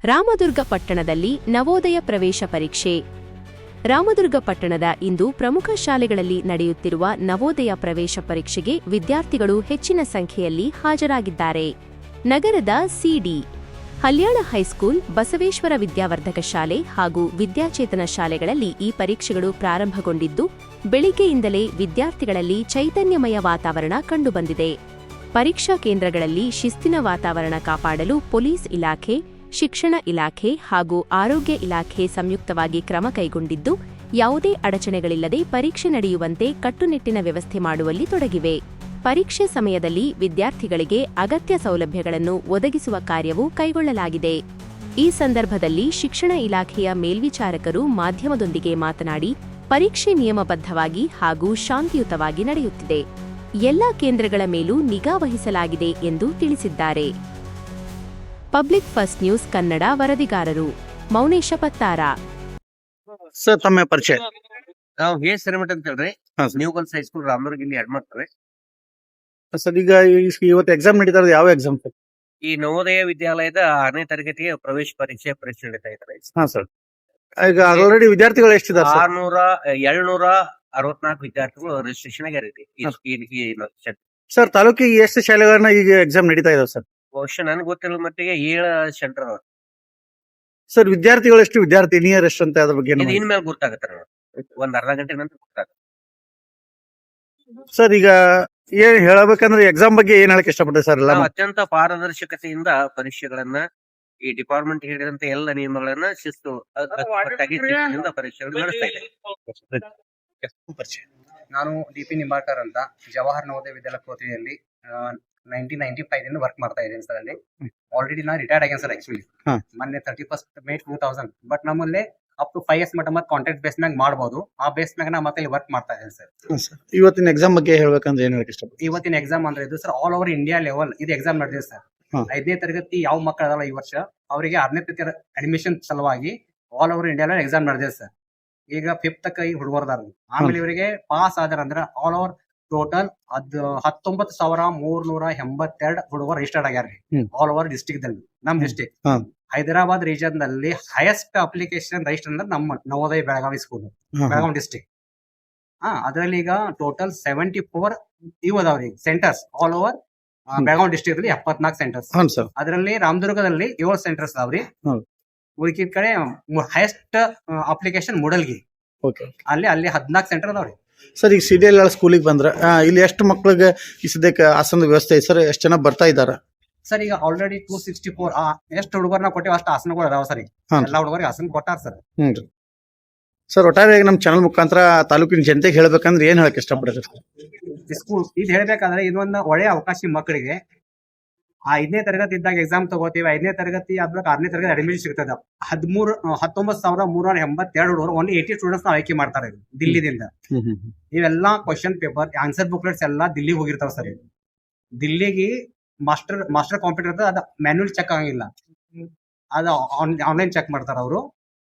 ರಾಮದುರ್ಗ ಪಟ್ಟಣದಲ್ಲಿ ನವೋದಯ ಪ್ರವೇಶ ಪರೀಕ್ಷೆ. ರಾಮದುರ್ಗ ಪಟ್ಟಣದ ಇಂದು ಪ್ರಮುಖ ಶಾಲೆಗಳಲ್ಲಿ ನಡೆಯುತ್ತಿರುವ ನವೋದಯ ಪ್ರವೇಶ ಪರೀಕ್ಷೆಗೆ ವಿದ್ಯಾರ್ಥಿಗಳು ಹೆಚ್ಚಿನ ಸಂಖ್ಯೆಯಲ್ಲಿ ಹಾಜರಾಗಿದ್ದಾರೆ. ನಗರದ ಸಿಡಿ, ಹಲ್ಯಾಳ ಹೈಸ್ಕೂಲ್, ಬಸವೇಶ್ವರ ವಿದ್ಯಾವರ್ಧಕ ಶಾಲೆ ಹಾಗೂ ವಿದ್ಯಾಚೇತನ ಶಾಲೆಗಳಲ್ಲಿ ಈ ಪರೀಕ್ಷೆಗಳು ಪ್ರಾರಂಭಗೊಂಡಿದ್ದು, ಬೆಳಿಗ್ಗೆಯಿಂದಲೇ ವಿದ್ಯಾರ್ಥಿಗಳಲ್ಲಿ ಚೈತನ್ಯಮಯ ವಾತಾವರಣ ಕಂಡುಬಂದಿದೆ. ಪರೀಕ್ಷಾ ಕೇಂದ್ರಗಳಲ್ಲಿ ಶಿಸ್ತಿನ ವಾತಾವರಣ ಕಾಪಾಡಲು ಪೊಲೀಸ್ ಇಲಾಖೆ, ಶಿಕ್ಷಣ ಇಲಾಖೆ ಹಾಗೂ ಆರೋಗ್ಯ ಇಲಾಖೆ ಸಂಯುಕ್ತವಾಗಿ ಕ್ರಮ ಕೈಗೊಂಡಿದ್ದು, ಯಾವುದೇ ಅಡಚಣೆಗಳಿಲ್ಲದೆ ಪರೀಕ್ಷೆ ನಡೆಯುವಂತೆ ಕಟ್ಟುನಿಟ್ಟಿನ ವ್ಯವಸ್ಥೆ ಮಾಡುವಲ್ಲಿ ತೊಡಗಿವೆ. ಪರೀಕ್ಷೆ ಸಮಯದಲ್ಲಿ ವಿದ್ಯಾರ್ಥಿಗಳಿಗೆ ಅಗತ್ಯ ಸೌಲಭ್ಯಗಳನ್ನು ಒದಗಿಸುವ ಕಾರ್ಯವೂ ಕೈಗೊಳ್ಳಲಾಗಿದೆ. ಈ ಸಂದರ್ಭದಲ್ಲಿ ಶಿಕ್ಷಣ ಇಲಾಖೆಯ ಮೇಲ್ವಿಚಾರಕರು ಮಾಧ್ಯಮದೊಂದಿಗೆ ಮಾತನಾಡಿ, ಪರೀಕ್ಷೆ ನಿಯಮಬದ್ಧವಾಗಿ ಹಾಗೂ ಶಾಂತಿಯುತವಾಗಿ ನಡೆಯುತ್ತಿದೆ. ಎಲ್ಲಾ ಕೇಂದ್ರಗಳ ಮೇಲೂ ನಿಗಾ ವಹಿಸಲಾಗಿದೆ ಎಂದು ತಿಳಿಸಿದ್ದಾರೆ. ಪಬ್ಲಿಕ್ ಫಸ್ಟ್ ನ್ಯೂಸ್ ಕನ್ನಡ ವರದಿಗಾರರು ಮೌನೇಶ ಪತ್ತಾರ. ಸರ್, ತಮ್ಮ ಪರಿಚಯ? ನಾವು ಹಿರೇಮಠ ಅಂತ ಹೇಳ್ರಿ. ಹಾ, sir. New girls high school Ramadurga ಇಲ್ಲಿ ಹೆಡ್ ಮಾಡ್ತಾರೆ. ಸರ್, ಈಗ ಇವತ್ತು ಎಕ್ಸಾಮ್ ನಡೀತಾ ಇರೋದು ಯಾವ ಎಕ್ಸಾಮ್ ಸರ್? ಈ ನವೋದಯ ವಿದ್ಯಾಲಯದ 6ನೇ ತರಗತಿಯ ಪ್ರವೇಶ ಪರೀಕ್ಷೆ ನಡೀತಾ ಇದ್ದಾರೆ. ಹಾ ಸರ್, ಈಗ ಆಲ್ರೆಡಿ ವಿದ್ಯಾರ್ಥಿಗಳು ಎಷ್ಟಿದ್ದಾರೆ ಸರ್? 764 ವಿದ್ಯಾರ್ಥಿಗಳು ರಿಜಿಸ್ಟ್ರೇಷನ್ ಆಗ್ಯಾರೀ. ಸರ್, ತಾಲೂಕಿಗೆ ಎಷ್ಟು ಶಾಲೆಗಳನ್ನ ಈಗ ಎಕ್ಸಾಮ್ ನಡೀತಾ ಇದಾವೆ ಸರ್? ಬಹುಶಃ ನನ್ಗೆ ಗೊತ್ತಿರೋ ಮಟ್ಟಿಗೆ 7 ಸೆಂಟರ್ ಅದಾವ. ಸರ್, ವಿದ್ಯಾರ್ಥಿಗಳು ಎಷ್ಟು, ವಿದ್ಯಾರ್ಥಿನಿಯರು ಎಷ್ಟು ಅಂತ ಅದ್ರ ಬಗ್ಗೆ ಇದು ಇನ್ಮೇಲೆ ಗೊತ್ತಾಗತ್ತೆ. ಒಂದ್ ಅರ್ಧ ಗಂಟೆ ನಂತರ ಗೊತ್ತಾಗುತ್ತೆ. ಸರ್, ಈಗ ಏನ್ ಹೇಳಬೇಕಂದ್ರೆ ಎಕ್ಸಾಮ್ ಬಗ್ಗೆ ಏನ್ ಹೇಳಕ್ ಇಷ್ಟಪಡ್ತೀವಿ ಸರ್? ಎಲ್ಲ ನಾವು ಅತ್ಯಂತ ಪಾರದರ್ಶಕತೆಯಿಂದ ಪರೀಕ್ಷೆಗಳನ್ನ, ಈ ಡಿಪಾರ್ಟ್ಮೆಂಟ್ ಹೇಳಿದಂತ ಎಲ್ಲ ನಿಯಮಗಳನ್ನ ಶಿಸ್ತು ಶಿಸ್ತಿನಿಂದ ಪರೀಕ್ಷೆಗಳು ನಡೆಸ್ತಾ ಇದೆ. ನಾನು ಡಿ.ಪಿ. ನಿಂಬಾಳ್ಕರ್ ಅಂತ ಜವಾಹರ್ ನವೋದಯ ವಿದ್ಯಾಲಯ ಕೋತಿಯಲ್ಲಿ 1995 ಇಂದ ವರ್ಕ್ ಮಾಡ್ತಾ ಇದ್ದೀನಿ ಸರ್. ಅಲ್ಲಿ ಆಲ್ರೆಡಿ ನಾನು ರಿಟೈರ್ಡ್ ಆಗ್ಯಾನ ಸರ್. ಆಕ್ಚುಲಿ ಮೊನ್ನೆ 31st May 2000. ಬಟ್ ನಮ್ಮಲ್ಲಿ ಅಪ್ ಟು 5 years ಮಟ್ಟ ಮತ್ತೆ ಕಾಂಟ್ರಾಕ್ಟ್ ಬೇಸ್ ಮ್ಯಾಗ ಮಾಡಬಹುದು. ಆ ಬೇಸ್ ಮ್ಯಾಗ ನಾ ಮತ್ತೆ ಇಲ್ಲಿ ವರ್ಕ್ ಮಾಡ್ತಾ ಇದ್ದೀನಿ ಸರ್. ಇವತ್ತಿನ ಎಕ್ಸಾಮ್ ಬಗ್ಗೆ ಹೇಳ್ಬೇಕಂದ್ರೆ ಏನ್ ಹೇಳಕ್ ಇಷ್ಟಪಡ್ತೀವಿ? ಇವತ್ತಿನ ಎಕ್ಸಾಮ್ ಅಂದ್ರೆ ಇದು sir all over India level ಇದು ಎಕ್ಸಾಮ್ ನಡೆದಿದೆ ಸರ್. 5ನೇ ತರಗತಿ ಯಾವ ಮಕ್ಕಳು ಅದಲ್ಲ ಈ ವರ್ಷ, ಅವರಿಗೆ 6ನೇ ತರಗತಿ ಅಡ್ಮಿಷನ್ ಸಲುವಾಗಿ all over India level exam ನಡೆದಿದೆ ಸರ್. ಈಗ 5th ಕೈ ಹುಡುಗರದಾರ. ಆಮೇಲೆ ಇವರಿಗೆ ಪಾಸ್ ಆದ್ರ ಅಂದ್ರೆ ಆಲ್ ಓವರ್ ಟೋಟಲ್ 19,382 ಹುಡುಗರು ರಿಜಿಸ್ಟರ್ಡ್ ಆಗ್ಯಾರ ಆಲ್ ಓವರ್ ಡಿಸ್ಟ್ರಿಕ್ಟ್ ದಲ್ಲಿ. ನಮ್ ಡಿಸ್ಟ್ರಿಕ್ಟ್ ಹೈದರಾಬಾದ್ ರೀಜನ್ ನಲ್ಲಿ ಹೈಯೆಸ್ಟ್ ಅಪ್ಲಿಕೇಶನ್ ರಿಜಿಸ್ಟರ್ ಅಂದ್ರೆ ನಮ್ಮ ನವೋದಯ ಬೆಳಗಾವಿ ಸ್ಕೂಲ್, ಬೆಳಗಾವಿ ಡಿಸ್ಟ್ರಿಕ್ಟ್. ಅದರಲ್ಲಿ ಈಗ ಟೋಟಲ್ 74 ಇವು ಅದಾವ್ರಿ centres all over Belagavi district ಅಲ್ಲಿ. 74 ಸೆಂಟರ್ಸ್. ಅದರಲ್ಲಿ ರಾಮದುರ್ಗದಲ್ಲಿ 7 ಸೆಂಟರ್ಸ್ ಅದಾವ್ರಿ. ಉಳಿಕಿದ ಕಡೆ ಹೈಯೆಸ್ಟ್ ಅಪ್ಲಿಕೇಶನ್ ಮೂಡಲ್ಗಿ, ಅಲ್ಲಿ 14 ಸೆಂಟರ್ ಅದಾವ್ರಿ. ಸರ್, ಈಗ ಸಿಡಿಎಲ್ ಸ್ಕೂಲಿಗೆ ಬಂದ್ರ ಇಲ್ಲಿ ಎಷ್ಟು ಮಕ್ಳಿಗೆ ಈ ಸದ್ಯಕ್ಕೆ ಆಸನದ ವ್ಯವಸ್ಥೆ ಐತೆ ಸರ್? ಎಷ್ಟು ಜನ ಬರ್ತಾ ಇದಾರ ಸರ್? ಈಗ ಆಲ್ರೆಡಿ 264 ಎಷ್ಟು ಹುಡುಗರನ್ನ ಕೊಟ್ಟಿವಿ ಅಷ್ಟು ಆಸನಗಳು ಅದಾವ ಸರ್. ಎಲ್ಲಾ ಹುಡುಗರಿಗೆ ಆಸನ ಕೊಟ್ಟಾರ ಸರ್. ಸರ್, ಒಟ್ಟಾರೆ ನಮ್ಮ ಚಾನಲ್ ಮುಖಾಂತರ ತಾಲೂಕಿನ ಜನತೆಗೆ ಹೇಳ್ಬೇಕಂದ್ರೆ ಏನ್ ಹೇಳಕ್ ಇಷ್ಟಪಡ್ತೀರಿ? ಸ್ಕೂಲ್ ಇದು ಹೇಳ್ಬೇಕಂದ್ರೆ ಇದೊಂದು ಒಳ್ಳೆಯ ಅವಕಾಶ ಮಕ್ಕಳಿಗೆ. 5ನೇ ತರಗತಿ ಇದ್ದಾಗ ಎಕ್ಸಾಮ್ ತಗೋತೀವಿ. 5ನೇ ತರಗತಿ ಆದ್ಮೇಲೆ 6ನೇ ತರಗತಿ ಅಡ್ಮಿಷನ್ ಸಿಗ್ತದ. 19,382 ಹುಡುಗರು ಓನ್ಲಿ 80 ಸ್ಟೂಡೆಂಟ್ಸ್ ಆಯ್ಕೆ ಮಾಡ್ತಾರೆ ದಿಲ್ಲಿದಿಂದ. ಇವೆಲ್ಲಾ ಕ್ವಶನ್ ಪೇಪರ್, ಆನ್ಸರ್ ಬುಕ್ಲೆಟ್ಸ್ ಎಲ್ಲಾ ದಿಲ್ಲಿಗೆ ಹೋಗಿರ್ತಾವ ಸರ್. ದಿಲ್ಲಿಗೆ ಮಾಸ್ಟರ್ ಕಾಂಪ್ಯೂಟರ್ ಇರ್ತದೆ, ಅದು ಮ್ಯಾನ್ಯುಯಲ್ ಚೆಕ್ ಆಗಂಗಿಲ್ಲ, ಅದು ಆನ್ಲೈನ್ ಚೆಕ್ ಮಾಡ್ತಾರ ಅವರು.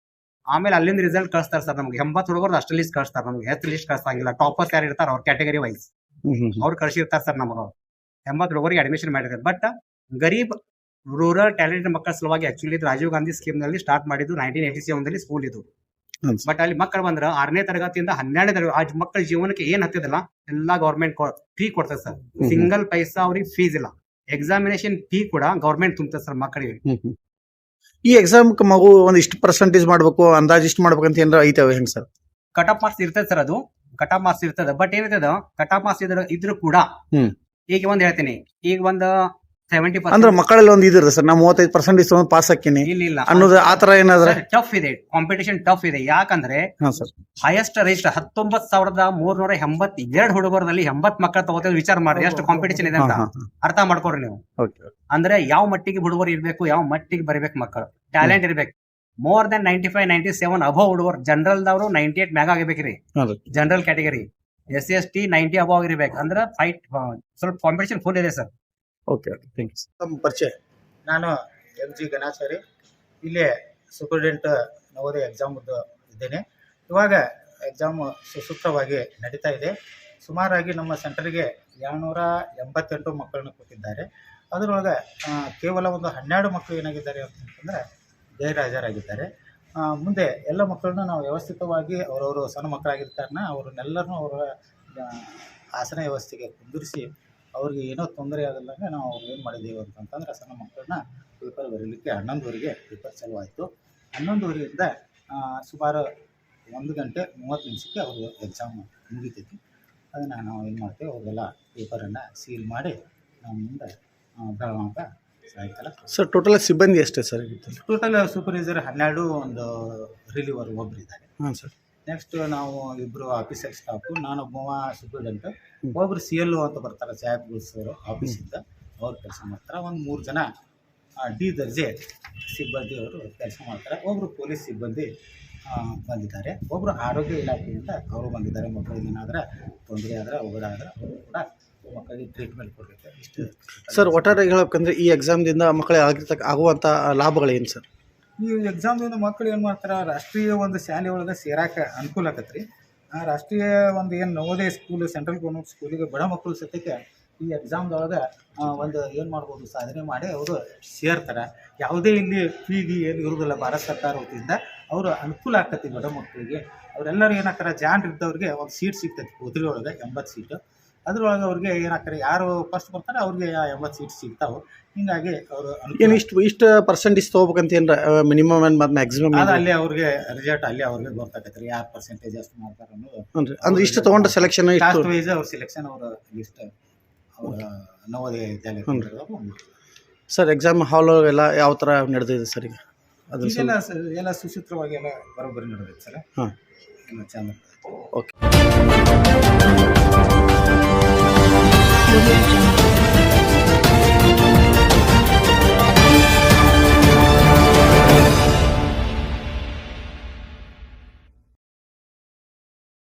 ಆಮೇಲೆ ಅಲ್ಲಿಂದ ರಿಸಲ್ಟ್ ಕಳಿಸ್ತಾರೆ ಸರ್. ನಮ್ಗೆ 80 ಹುಡುಗರು ಅಷ್ಟು ಲಿಸ್ಟ್ ಕಳಿಸ್ತಾರೆ. ನಮ್ಗೆ ಎಷ್ಟು ಲಿಸ್ಟ್ ಕಳ್ಸಂಗಿಲ್ಲ. ಟಾಪರ್ಸ್ ಯಾರು ಇರ್ತಾರ ಅವ್ರ ಕ್ಯಾಟಗರಿ ವೈಸ್ ಅವ್ರು ಕಳ್ಸಿರ್ತಾರೆ ಸರ್. ನಮಗ 80 ಹುಡುಗರಿಗೆ ಅಡ್ಮಿಷನ್ ಮಾಡಿದ್ದಾರೆ. ಬಟ್ ಗರೀಬ್ ರೂರಲ್ ಟ್ಯಾಲೆಂಟ್ ಮಕ್ಕಳ ಸಲುವಾಗಿ ಆಕ್ಚುಲಿ ರಾಜೀವ್ ಗಾಂಧಿ ಸ್ಕೀಮ್ ನಲ್ಲಿ ಸ್ಟಾರ್ಟ್ ಮಾಡಿದ್ದು 1987 ಸ್ಕೂಲ್ ಇದು. ಬಟ್ ಅಲ್ಲಿ ಮಕ್ಕಳು ಬಂದ್ರ 6ನೇ ತರಗತಿಯಿಂದ 12ನೇ ತರಗತಿ ಆ ಮಕ್ಕಳ ಜೀವನಕ್ಕೆ ಏನ್ ಹತ್ತಿದಲ್ಲ ಎಲ್ಲಾ ಗೌರ್ಮೆಂಟ್ ಫೀ ಕೊಡ್ತದೆ ಸರ್. ಸಿಂಗಲ್ ಪೈಸಾ ಅವ್ರಿಗೆ ಫೀಸ್ ಇಲ್ಲ. ಎಕ್ಸಾಮಿನೇಷನ್ ಫೀ ಕೂಡ ಗೌರ್ಮೆಂಟ್ ತುಂಬುತ್ತೆ ಸರ್ ಮಕ್ಕಳಿಗೆ. ಈ ಎಕ್ಸಾಮ್ ಮಗು ಒಂದ್ ಇಷ್ಟು ಪರ್ಸೆಂಟೇಜ್ ಮಾಡ್ಬೇಕು, ಅಂದಾಜ್ ಇಷ್ಟು ಮಾಡ್ಬೇಕಂತ ಏನಾರ ಐತವೆ ಹೆಂಗ್ ಸರ್? ಕಟ್ ಆಫ್ ಮಾರ್ಕ್ಸ್ ಇರ್ತದೆ ಸರ್. ಅದು ಕಟ್ ಆಫ್ ಮಾರ್ಕ್ಸ್ ಇರ್ತದೆ. ಬಟ್ ಏನಿರ್ತದ ಕಟ್ ಆಫ್ ಮಾರ್ಕ್ಸ್ ಇದ್ರು ಕೂಡ ಈಗ ಒಂದ್ ಹೇಳ್ತೀನಿ, ಈಗ ಒಂದು 70% ಅಂದ್ರೆ ಮಕ್ಕಳಲ್ಲಿ ಒಂದು ಇದಿರುತ್ತೆ ಸರ್, ನಾ 35% ಪಾಸ್ ಹಾಕಿನಿ ಇಲ್ಲ ಅನ್ನೋದು ಆತರ ಏನಾದ್ರೆ ಟಫ್ ಇದೆ. ಕಾಂಪಿಟೇಷನ್ ಟಫ್ ಇದೆ. ಯಾಕಂದ್ರೆ ಹೈಯೆಸ್ಟ್ ರಿಜಿಸ್ಟರ್ 19,382 ಹುಡುಗರಲ್ಲಿ 80 ಮಕ್ಕಳು ತಗೋತೀವಿ. ವಿಚಾರ ಮಾಡ್ರಿ ಎಷ್ಟು ಕಾಂಪಿಟೇಷನ್ ಇದೆ ಅಂತ ಅರ್ಥ ಮಾಡ್ಕೊಡ್ರಿ ನೀವು. ಅಂದ್ರೆ ಯಾವ ಮಟ್ಟಿಗೆ ಹುಡುಗರು ಇರ್ಬೇಕು, ಯಾವ ಮಟ್ಟಿಗೆ ಬರೀಬೇಕು ಮಕ್ಕಳು, ಟ್ಯಾಲೆಂಟ್ ಇರ್ಬೇಕು. ಮೋರ್ ದನ್ 95, 97 ಅಬವ್ ಹುಡುಗರು. ಜನರಲ್ ದವರು 98 ಮ್ಯಾಗ ಆಗಿರ್ಬೇಕ್ರಿ. ಜನರಲ್ ಕ್ಯಾಟಗರಿ SC/ST 90 ಅಬವ್ ಆಗಿರ್ಬೇಕು. ಅಂದ್ರೆ ಫೈಟ್ ಸ್ವಲ್ಪ ಕಾಂಪಿಟೇಷನ್ ಫುಲ್ ಇದೆ ಸರ್. Okay, thank you. ತಮ್ಮ ಪರಿಚಯ? ನಾನು MG ಗಣಾಚಾರಿ, ಇಲ್ಲೇ ಸೂಪರ್ಡೆಂಟ್ ನವೋದಯ ಎಕ್ಸಾಮ್ ಇದ್ದೇನೆ. ಇವಾಗ ಎಕ್ಸಾಮ್ ಸುಸೂತ್ರವಾಗಿ ನಡೀತಾ ಇದೆ. ಸುಮಾರಾಗಿ ನಮ್ಮ ಸೆಂಟರ್ಗೆ 288 ಮಕ್ಕಳನ್ನು ಕೊಟ್ಟಿದ್ದಾರೆ. ಅದರೊಳಗೆ ಕೇವಲ ಒಂದು 12 ಮಕ್ಕಳು ಏನಾಗಿದ್ದಾರೆ ಅಂತಂದರೆ ಗೈರಾಜರಾಗಿದ್ದಾರೆ. ಮುಂದೆ ಎಲ್ಲ ಮಕ್ಕಳನ್ನ ನಾವು ವ್ಯವಸ್ಥಿತವಾಗಿ ಅವರವರು ಸಣ್ಣ ಮಕ್ಕಳಾಗಿದ್ದ ಕಾರಣ ಅವ್ರನ್ನೆಲ್ಲರನ್ನೂ ಅವರ ಆಸನ ವ್ಯವಸ್ಥೆಗೆ ಕುಂದಿರಿಸಿ ಅವ್ರಿಗೆ ಏನೋ ತೊಂದರೆ ಆಗದಂಗೆ ನಾವು ಅವ್ರು ಏನು ಮಾಡಿದ್ದೀವಿ ಅಂತಂತಂದ್ರೆ ಸಣ್ಣ ಮಕ್ಕಳನ್ನ ಪೇಪರ್ ಬರೀಲಿಕ್ಕೆ 11ವರೆಗೆ ಪೇಪರ್ ಚಾಲುವಾಯಿತು. 11ವರೆಯಿಂದ ಸುಮಾರು 1 ಗಂಟೆ 30 ನಿಮಿಷಕ್ಕೆ ಅವ್ರದ್ದು ಎಕ್ಸಾಮ್ ಮುಗಿತೈತಿ. ಅದನ್ನು ನಾವು ಏನು ಮಾಡ್ತೇವೆ, ಅವ್ರಿಗೆಲ್ಲ ಪೇಪರನ್ನು ಸೀಲ್ ಮಾಡಿ ನಾವು ಮುಂದೆ ಬೆಳಗಾವಿ ಸಾಯಂಕಾಲ. ಸರ್ ಟೋಟಲ್ ಸಿಬ್ಬಂದಿ ಎಷ್ಟೇ ಸರ್ ಇದ್ದಲ್ಲಿ? ಟೋಟಲ್ ಸೂಪರ್ವೈಸರ್ 12, ಒಂದು ರಿಲೀವರ್ ಒಬ್ರು ಇದ್ದಾರೆ. ಹಾಂ ಸರ್. ನೆಕ್ಸ್ಟ್ ನಾವು ಇಬ್ಬರು ಆಫೀಸರ್ ಸ್ಟಾಫು, ನಾನೊಬ್ಬ ಸೂಪರ್ಡೆಂಟ್, ಒಬ್ಬರು CLO ಅಂತ ಬರ್ತಾರೆ, ಸಾಹೇಬ್ಗಳು ಸರ್ ಆಫೀಸಿಂದ ಅವ್ರು ಕೆಲಸ ಮಾಡ್ತಾರೆ. ಒಂದು 3 ಜನ D ದರ್ಜೆ ಸಿಬ್ಬಂದಿ ಅವರು ಕೆಲಸ ಮಾಡ್ತಾರೆ. ಒಬ್ಬರು ಪೊಲೀಸ್ ಸಿಬ್ಬಂದಿ ಬಂದಿದ್ದಾರೆ. ಒಬ್ಬರು ಆರೋಗ್ಯ ಇಲಾಖೆಯಿಂದ ಅವರು ಬಂದಿದ್ದಾರೆ. ಮಕ್ಕಳಿಗೆ ಏನಾದರೂ ತೊಂದರೆ ಆದರೆ ಒಗಡಾದ್ರೆ ಅವರು ಕೂಡ ಮಕ್ಕಳಿಗೆ ಟ್ರೀಟ್ಮೆಂಟ್ ಕೊಡಬೇಕು. ಇಷ್ಟು ಸರ್ ಒಟ್ಟಾರೆ ಹೇಳಬೇಕಂದ್ರೆ ಈ ಎಕ್ಸಾಮ್ದಿಂದ ಮಕ್ಕಳಿಗೆ ಆಗುವಂಥ ಲಾಭಗಳೇನು ಸರ್? ಈ ಎಕ್ಸಾಮ್ದಿಂದ ಮಕ್ಕಳು ಏನು ಮಾಡ್ತಾರೆ, ರಾಷ್ಟ್ರೀಯ ಒಂದು ಶಾಲೆ ಒಳಗೆ ಸೇರಾಕೆ ಅನುಕೂಲ ಆಕತ್ರಿ. ಆ ರಾಷ್ಟ್ರೀಯ ಒಂದು ಏನು ನವೋದಯ ಸ್ಕೂಲು, ಸೆಂಟ್ರಲ್ ಗೌರ್ಮೆಂಟ್ ಸ್ಕೂಲಿಗೆ ಬಡ ಮಕ್ಕಳು ಸತ್ಯಕ್ಕೆ ಈ ಎಕ್ಸಾಮ್ದೊಳಗೆ ಒಂದು ಏನು ಮಾಡ್ಬೋದು, ಸಾಧನೆ ಮಾಡಿ ಅವರು ಸೇರ್ತಾರೆ. ಯಾವುದೇ ಇಲ್ಲಿ ಫೀಗಿ ಏನು ಇರೋದಿಲ್ಲ. ಭಾರತ ಸರ್ಕಾರ ವತಿಯಿಂದ ಅವರು ಅನುಕೂಲ ಆಕತಿ ಬಡ ಮಕ್ಕಳಿಗೆ. ಅವರೆಲ್ಲರೂ ಏನಾಗ್ತಾರೆ, ಜಾನ್ರು ಇದ್ದವ್ರಿಗೆ ಒಂದು ಸೀಟ್ ಸಿಗ್ತೈತಿ ಕೋದ್ರಿ ಒಳಗೆ 80 ಸೀಟು. ಅದ್ರೊಳಗೆ ಅವ್ರಿಗೆ ಏನಾಗ್ತಾರೆ, ಯಾರು ಫಸ್ಟ್ ಬರ್ತಾರೆ ಅವ್ರಿಗೆ 80 ಸೀಟ್ ಸಿಗ್ತಾವೆ. ಹೀಗಾಗಿ ಅವರು ಏನು ಇಷ್ಟು ಪರ್ಸೆಂಟೇಜ್ ತೊಗೋಬೇಕಂತ ಏನು ಮಿನಿಮಮ್ ಮತ್ತು ಮ್ಯಾಕ್ಸಿಮಮ್ ಅದು ಅಲ್ಲಿ ಅವ್ರಿಗೆ ರಿಸಲ್ಟ್ ಅಲ್ಲಿ ಅವ್ರಿಗೆ ಗೊತ್ತಾಗತ್ತೆ ರೀ, ಯಾರು ಪರ್ಸೆಂಟೇಜ್ ಎಷ್ಟು ಮಾಡ್ತಾರೆ ಅನ್ನೋದು. ಅಂದ್ರೆ ಇಷ್ಟು ತೊಗೊಂಡ್ರೆ ಸೆಲೆಕ್ಷನ್ ಕಾಸ್ಟ್ ವೈಸ್ ಅವ್ರ ಸೆಲೆಕ್ಷನ್ ಅವರ ಲಿಸ್ಟ್ ಅವರ Navodaya Vidyalaya. Sir exam hall ಎಲ್ಲ ಯಾವ ಥರ ನಡೆದಿದೆ ಸರ್ ಈಗ? ಅದನ್ನ ಎಲ್ಲ ಸುಸೂತ್ರವಾಗಿ ಎಲ್ಲ ಬರೋಬ್ಬರಿ ನಡೆದೈತೆ ಸರ್. ಹಾಂ, ಎಲ್ಲ ಚಂದ. ಓಕೆ.